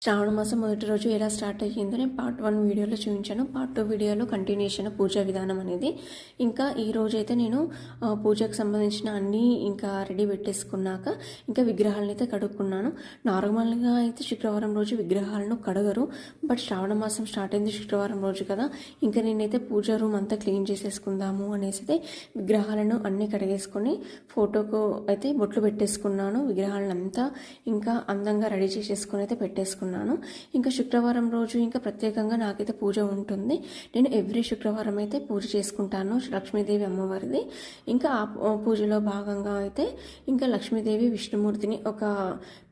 శ్రావణ మాసం మొదటి రోజు ఎలా స్టార్ట్ అయ్యిందో నేను పార్ట్ 1 వీడియోలో చూపించాను. పార్ట్ 2 వీడియోలో కంటిన్యూషన్ పూజా విధానం అనేది. ఇంకా ఈ రోజైతే నేను పూజకు సంబంధించిన అన్నీ ఇంకా రెడీ పెట్టేసుకున్నాక ఇంకా విగ్రహాలను అయితే కడుక్కున్నాను. నార్మల్గా అయితే శుక్రవారం రోజు విగ్రహాలను కడగరు, బట్ శ్రావణ మాసం స్టార్ట్ అయింది శుక్రవారం రోజు కదా, ఇంకా నేనైతే పూజా రూమ్ అంతా క్లీన్ చేసేసుకుందాము అనేసి అయితే విగ్రహాలను అన్నీ కడిగేసుకొని ఫోటోకు అయితే బొట్లు పెట్టేసుకున్నాను. విగ్రహాలను అంతా ఇంకా అందంగా రెడీ చేసేసుకొని అయితే పెట్టేసుకున్నాను. ఇంకా శుక్రవారం రోజు ఇంకా ప్రత్యేకంగా నాకైతే పూజ ఉంటుంది. నేను ఎవ్రీ శుక్రవారం అయితే పూజ చేసుకుంటాను లక్ష్మీదేవి అమ్మవారిది. ఇంకా ఆ పూజలో భాగంగా అయితే ఇంకా లక్ష్మీదేవి విష్ణుమూర్తిని ఒక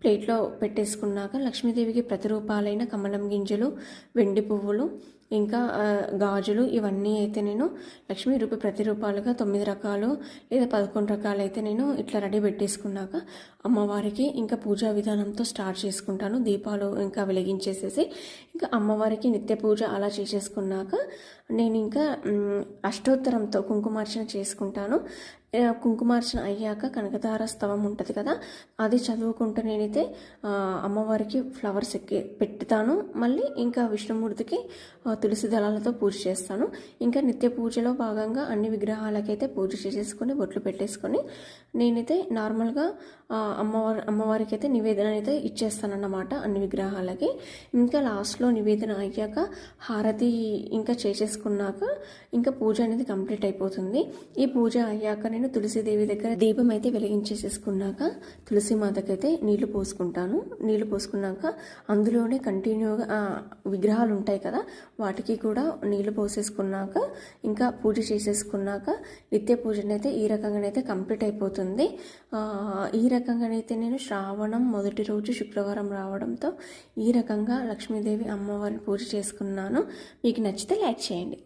ప్లేట్లో పెట్టేసుకున్నాక లక్ష్మీదేవికి ప్రతిరూపాలైన కమలం గింజలు, వెండి పువ్వులు, ఇంకా గాజులు ఇవన్నీ అయితే నేను లక్ష్మీ రూప ప్రతిరూపాలుగా 9 రకాలు లేదా 11 రకాలు అయితే నేను ఇట్లా రెడీ పెట్టేసుకున్నాక అమ్మవారికి ఇంకా పూజా విధానంతో స్టార్ట్ చేసుకుంటాను. దీపాలు ఇంకా వెలిగించేసేసి ఇంకా అమ్మవారికి నిత్య పూజ అలా చేసేసుకున్నాక నేను ఇంకా అష్టోత్తరంతో కుంకుమార్చన చేసుకుంటాను. కుంకుమార్చన అయ్యాక కనకతార స్తవం ఉంటుంది కదా, అది చదువుకుంటూ నేనైతే అమ్మవారికి ఫ్లవర్స్ పెట్టుతాను. మళ్ళీ ఇంకా విష్ణుమూర్తికి తులసి దళాలతో పూజ చేస్తాను. ఇంకా నిత్య పూజలో భాగంగా అన్ని విగ్రహాలకైతే పూజ చేసేసుకొని బొట్లు పెట్టేసుకొని నేనైతే నార్మల్గా అమ్మవారికి అయితే నివేదన అయితే ఇచ్చేస్తానన్నమాట అన్ని విగ్రహాలకి. ఇంకా లాస్ట్లో నివేదన అయ్యాక హారతి ఇంకా చేసేసుకున్నాక ఇంకా పూజ అనేది కంప్లీట్ అయిపోతుంది. ఈ పూజ అయ్యాక నేను తులసిదేవి దగ్గర దీపం అయితే వెలిగించేసేసుకున్నాక తులసి మాతకైతే నీళ్లు పోసుకుంటాను. నీళ్లు పోసుకున్నాక అందులోనే కంటిన్యూగా విగ్రహాలు ఉంటాయి కదా, వాటికి కూడా నీళ్లు పోసేసుకున్నాక ఇంకా పూజ చేసేసుకున్నాక నిత్య పూజనైతే ఈ రకంగానైతే కంప్లీట్ అయిపోతుంది. ఈ రకంగానైతే నేను శ్రావణం మొదటి రోజు శుక్రవారం రావడంతో ఈ రకంగా లక్ష్మీదేవి అమ్మవారిని పూజ చేసుకున్నాను. మీకు నచ్చితే లైక్ చేయండి.